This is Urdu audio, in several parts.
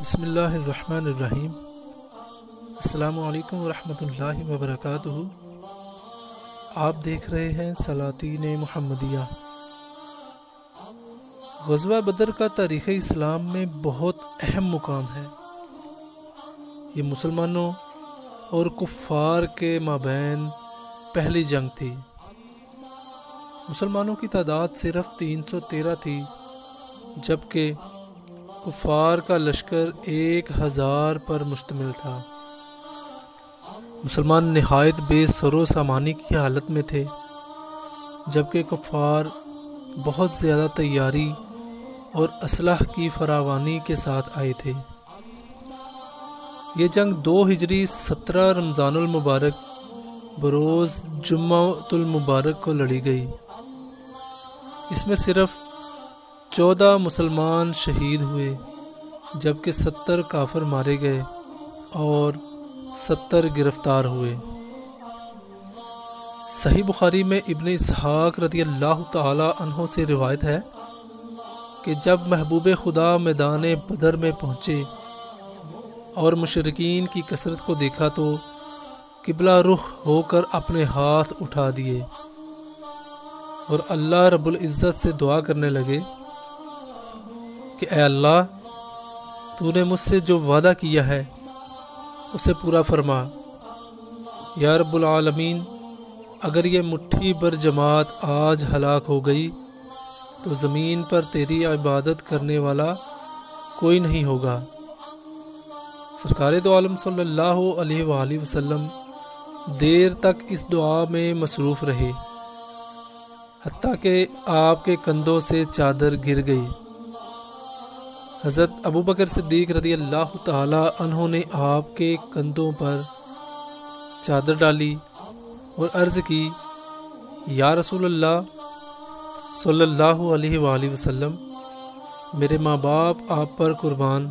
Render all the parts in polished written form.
بسم اللہ الرحمن الرحیم۔ السلام علیکم ورحمۃ اللہ وبرکاتہ۔ آپ دیکھ رہے ہیں سلاطین محمدیہ۔ غزوہ بدر کا تاریخ اسلام میں بہت اہم مقام ہے۔ یہ مسلمانوں اور کفار کے مابین پہلی جنگ تھی۔ مسلمانوں کی تعداد صرف 313 تھی، جبکہ کفار کا لشکر 1000 پر مشتمل تھا۔ مسلمان نہایت بے سر و سامانی کی حالت میں تھے، جبکہ کفار بہت زیادہ تیاری اور اسلحہ کی فراوانی کے ساتھ آئے تھے۔ یہ جنگ 2 ہجری 17 رمضان المبارک بروز جمعۃ المبارک کو لڑی گئی۔ اس میں صرف 14 مسلمان شہید ہوئے، جبکہ 70 کافر مارے گئے اور 70 گرفتار ہوئے۔ صحیح بخاری میں ابن اسحاق رضی اللہ تعالی عنہ سے روایت ہے کہ جب محبوب خدا میدان بدر میں پہنچے اور مشرکین کی کثرت کو دیکھا تو قبلہ رخ ہو کر اپنے ہاتھ اٹھا دیے اور اللہ رب العزت سے دعا کرنے لگے کہ اے اللہ، تو نے مجھ سے جو وعدہ کیا ہے اسے پورا فرما۔ یا رب العالمین، اگر یہ مٹھی بھر جماعت آج ہلاک ہو گئی تو زمین پر تیری عبادت کرنے والا کوئی نہیں ہوگا۔ سرکار دو عالم صلی اللہ علیہ وآلہ وسلم دیر تک اس دعا میں مصروف رہے، حتیٰ کہ آپ کے کندھوں سے چادر گر گئی۔ حضرت ابو بکر صدیق رضی اللہ تعالی عنہ نے آپ کے کندھوں پر چادر ڈالی اور عرض کی، یا رسول اللہ صلی اللہ علیہ وآلہ وسلم، میرے ماں باپ آپ پر قربان،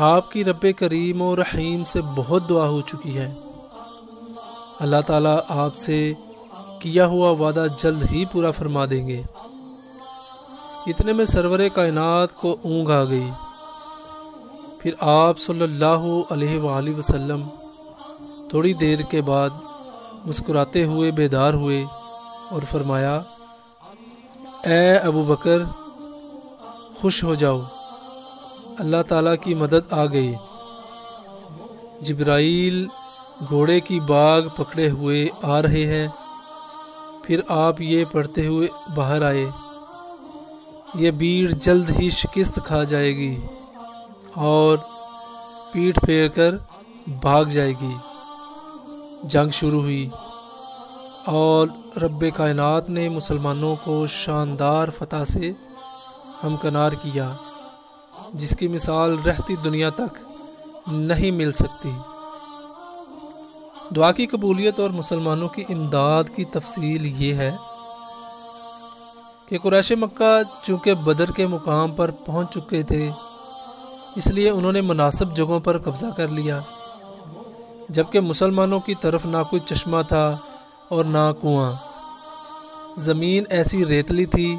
آپ کی رب کریم و رحیم سے بہت دعا ہو چکی ہے، اللہ تعالیٰ آپ سے کیا ہوا وعدہ جلد ہی پورا فرما دیں گے۔ اتنے میں سرور کائنات کو اونگ آ گئی۔ پھر آپ صلی اللہ علیہ وآلہ وسلم تھوڑی دیر کے بعد مسکراتے ہوئے بیدار ہوئے اور فرمایا، اے ابو بکر، خوش ہو جاؤ، اللہ تعالیٰ کی مدد آ گئی۔ جبرائیل گھوڑے کی باگ پکڑے ہوئے آ رہے ہیں۔ پھر آپ یہ پڑھتے ہوئے باہر آئے، یہ بھیڑ جلد ہی شکست کھا جائے گی اور پیٹھ پھیر کر بھاگ جائے گی۔ جنگ شروع ہوئی اور رب کائنات نے مسلمانوں کو شاندار فتح سے ہمکنار کیا، جس کی مثال رہتی دنیا تک نہیں مل سکتی۔ دعا کی قبولیت اور مسلمانوں کی امداد کی تفصیل یہ ہے کہ قریش مکہ چونکہ بدر کے مقام پر پہنچ چکے تھے، اس لیے انہوں نے مناسب جگہوں پر قبضہ کر لیا، جبکہ مسلمانوں کی طرف نہ کوئی چشمہ تھا اور نہ کنواں۔ زمین ایسی ریتلی تھی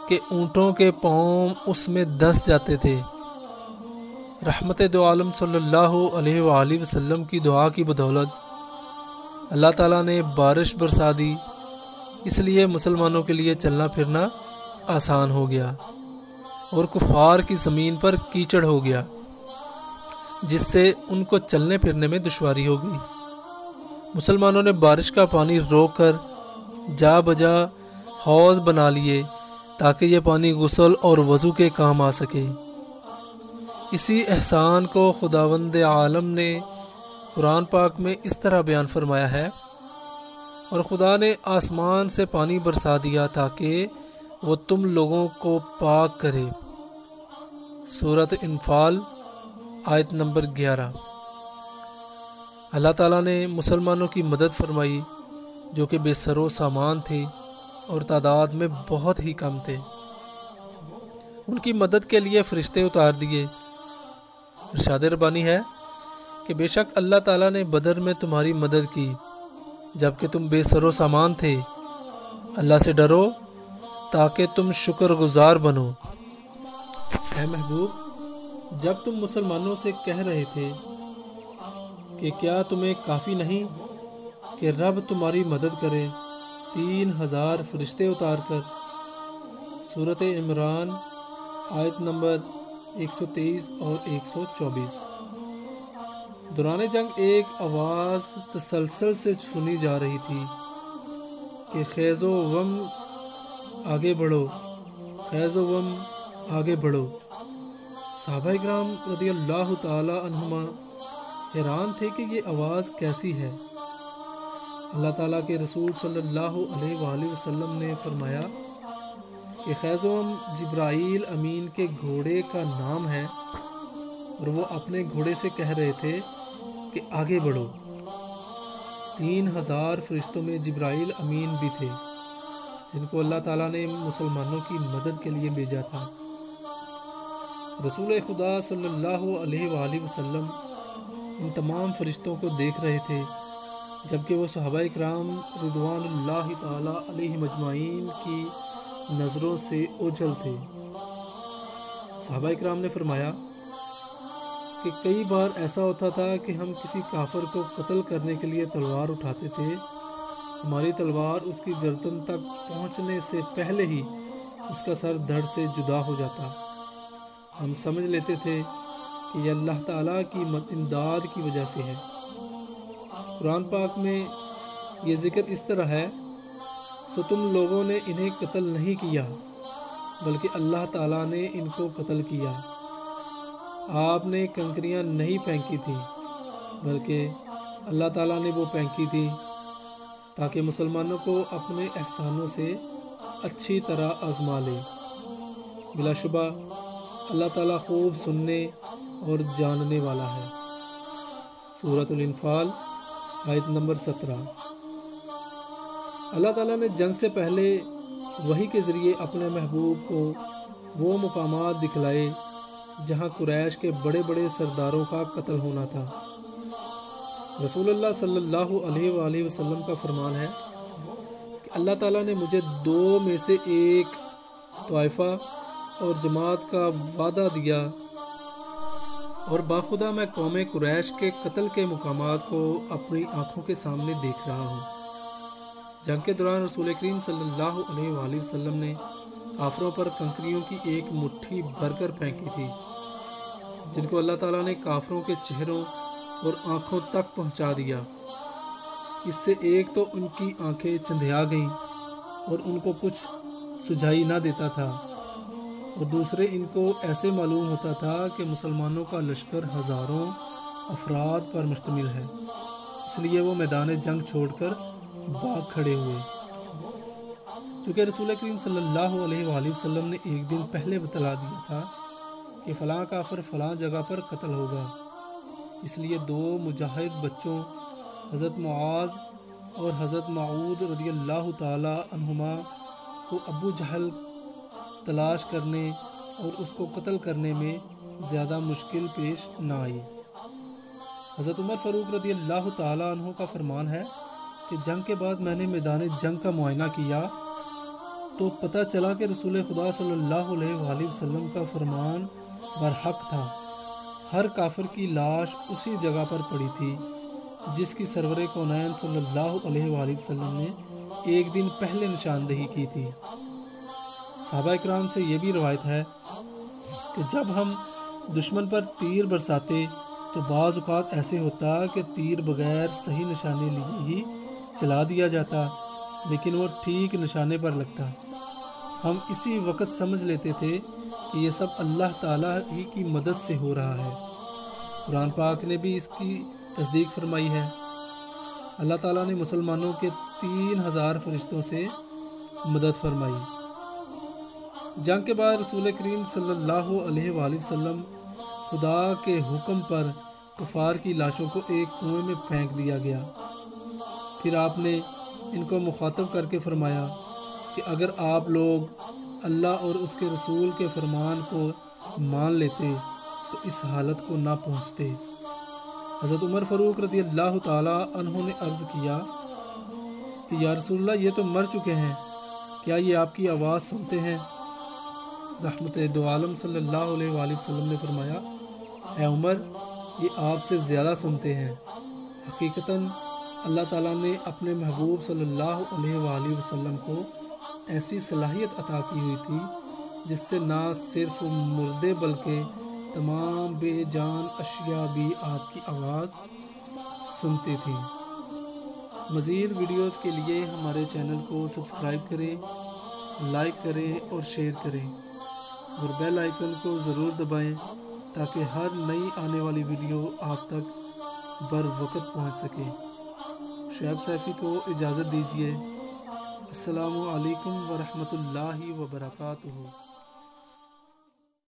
کہ اونٹوں کے پاؤں اس میں دھنس جاتے تھے۔ رحمت دو عالم صلی اللہ علیہ وآلہ وسلم کی دعا کی بدولت اللہ تعالیٰ نے بارش برسا دی، اس لیے مسلمانوں کے لیے چلنا پھرنا آسان ہو گیا اور کفار کی زمین پر کیچڑ ہو گیا، جس سے ان کو چلنے پھرنے میں دشواری ہو گئی۔ مسلمانوں نے بارش کا پانی روک کر جا بجا حوض بنا لیے تاکہ یہ پانی غسل اور وضو کے کام آ سکے۔ اسی احسان کو خداوند عالم نے قرآن پاک میں اس طرح بیان فرمایا ہے، اور خدا نے آسمان سے پانی برسا دیا تاکہ وہ تم لوگوں کو پاک کرے۔ سورۃ انفال آیت نمبر 11۔ اللہ تعالیٰ نے مسلمانوں کی مدد فرمائی، جو کہ بے سر و سامان تھے اور تعداد میں بہت ہی کم تھے۔ ان کی مدد کے لیے فرشتے اتار دیے۔ ارشاد ربانی ہے کہ بے شک اللہ تعالیٰ نے بدر میں تمہاری مدد کی جبکہ تم بے سر و سامان تھے۔ اللہ سے ڈرو تاکہ تم شکر گزار بنو۔ اے محبوب، جب تم مسلمانوں سے کہہ رہے تھے کہ کیا تمہیں کافی نہیں کہ رب تمہاری مدد کرے 3000 فرشتے اتار کر، سورۃ عمران آیت نمبر 123 اور 124۔ دوران جنگ ایک آواز تسلسل سے سنی جا رہی تھی کہ خیز و وم آگے بڑھو، خیز و وم آگے بڑھو۔ صحابہ اکرام رضی اللہ تعالی عنہما حیران تھے کہ یہ آواز کیسی ہے۔ اللہ تعالیٰ کے رسول صلی اللہ علیہ وآلہ وسلم نے فرمایا کہ خیز و وم جبرائیل امین کے گھوڑے کا نام ہے، اور وہ اپنے گھوڑے سے کہہ رہے تھے کہ آگے بڑھو۔ 3000 فرشتوں میں جبرائیل امین بھی تھے، جن کو اللہ تعالیٰ نے مسلمانوں کی مدد کے لیے بھیجا تھا۔ رسول خدا صلی اللہ علیہ وآلہ وسلم ان تمام فرشتوں کو دیکھ رہے تھے، جبکہ وہ صحابہ اکرام رضوان اللہ تعالیٰ علیہ مجمعین کی نظروں سے اوجھل تھے۔ صحابہ اکرام نے فرمایا کہ کئی بار ایسا ہوتا تھا کہ ہم کسی کافر کو قتل کرنے کے لیے تلوار اٹھاتے تھے، ہماری تلوار اس کی گردن تک پہنچنے سے پہلے ہی اس کا سر دھڑ سے جدا ہو جاتا۔ ہم سمجھ لیتے تھے کہ یہ اللہ تعالیٰ کی امداد کی وجہ سے ہے۔ قرآن پاک میں یہ ذکر اس طرح ہے، سو تم لوگوں نے انہیں قتل نہیں کیا بلکہ اللہ تعالیٰ نے ان کو قتل کیا۔ آپ نے کنکریاں نہیں پھینکی تھیں بلکہ اللہ تعالیٰ نے وہ پھینکی تھی تاکہ مسلمانوں کو اپنے احسانوں سے اچھی طرح آزما لے۔ بلا شبہ اللہ تعالیٰ خوب سننے اور جاننے والا ہے۔ سورۃ الانفال آیت نمبر 17۔ اللہ تعالیٰ نے جنگ سے پہلے وحی کے ذریعے اپنے محبوب کو وہ مقامات دکھلائے جہاں قریش کے بڑے بڑے سرداروں کا قتل ہونا تھا۔ رسول اللہ صلی اللہ علیہ وآلہ وسلم کا فرمان ہے کہ اللہ تعالیٰ نے مجھے 2 میں سے ایک طائفہ اور جماعت کا وعدہ دیا، اور باخدا میں قوم قریش کے قتل کے مقامات کو اپنی آنکھوں کے سامنے دیکھ رہا ہوں۔ جنگ کے دوران رسول کریم صلی اللہ علیہ وآلہ وسلم نے کافروں پر کنکریوں کی ایک مٹھی بھر کر پھینکی تھی، جن کو اللہ تعالیٰ نے کافروں کے چہروں اور آنکھوں تک پہنچا دیا۔ اس سے ایک تو ان کی آنکھیں چندھیا گئیں اور ان کو کچھ سجھائی نہ دیتا تھا، اور دوسرے ان کو ایسے معلوم ہوتا تھا کہ مسلمانوں کا لشکر ہزاروں افراد پر مشتمل ہے، اس لیے وہ میدان جنگ چھوڑ کر بھاگ کھڑے ہوئے۔ چونکہ رسول کریم صلی اللہ علیہ وآلہ وسلم نے ایک دن پہلے بتلا دیا تھا کہ فلاں کافر فلاں جگہ پر قتل ہوگا، اس لیے 2 مجاہد بچوں حضرت معاذ اور حضرت معود رضی اللہ تعالی عنہما کو ابو جہل تلاش کرنے اور اس کو قتل کرنے میں زیادہ مشکل پیش نہ آئی۔ حضرت عمر فاروق رضی اللہ تعالی عنہ کا فرمان ہے کہ جنگ کے بعد میں نے میدان جنگ کا معائنہ کیا تو پتہ چلا کہ رسول خدا صلی اللہ علیہ وآلہ وسلم کا فرمان برحق تھا۔ ہر کافر کی لاش اسی جگہ پر پڑی تھی جس کی سرور کونین صلی اللہ علیہ وآلہ وسلم نے ایک دن پہلے نشاندہی کی تھی۔ صحابہ اکرام سے یہ بھی روایت ہے کہ جب ہم دشمن پر تیر برساتے تو بعض اوقات ایسے ہوتا کہ تیر بغیر صحیح نشانے لیے ہی چلا دیا جاتا، لیکن وہ ٹھیک نشانے پر لگتا۔ ہم اسی وقت سمجھ لیتے تھے کہ یہ سب اللہ تعالیٰ ہی کی مدد سے ہو رہا ہے۔ قرآن پاک نے بھی اس کی تصدیق فرمائی ہے۔ اللہ تعالیٰ نے مسلمانوں کے 3000 فرشتوں سے مدد فرمائی۔ جنگ کے بعد رسول کریم صلی اللہ علیہ وآلہ وسلم خدا کے حکم پر کفار کی لاشوں کو ایک کنویں میں پھینک دیا گیا۔ پھر آپ نے ان کو مخاطب کر کے فرمایا کہ اگر آپ لوگ اللہ اور اس کے رسول کے فرمان کو مان لیتے تو اس حالت کو نہ پہنچتے۔ حضرت عمر فاروق رضی اللہ تعالی عنہ نے عرض کیا کہ یا رسول اللہ، یہ تو مر چکے ہیں، کیا یہ آپ کی آواز سنتے ہیں؟ رحمت دو عالم صلی اللہ علیہ وآلہ وسلم نے فرمایا اے عمر، یہ آپ سے زیادہ سنتے ہیں۔ حقیقتاً اللہ تعالیٰ نے اپنے محبوب صلی اللہ علیہ وآلہ وسلم کو ایسی صلاحیت عطا کی ہوئی تھی جس سے نہ صرف مردے بلکہ تمام بے جان اشیاء بھی آپ کی آواز سنتی تھیں۔ مزید ویڈیوز کے لیے ہمارے چینل کو سبسکرائب کریں، لائک کریں اور شیئر کریں اور بیل آئیکن کو ضرور دبائیں تاکہ ہر نئی آنے والی ویڈیو آپ تک بر وقت پہنچ سکے۔ شعیب سیفی کو اجازت دیجیے۔ السلام علیکم ورحمۃ اللہ وبرکاتہ۔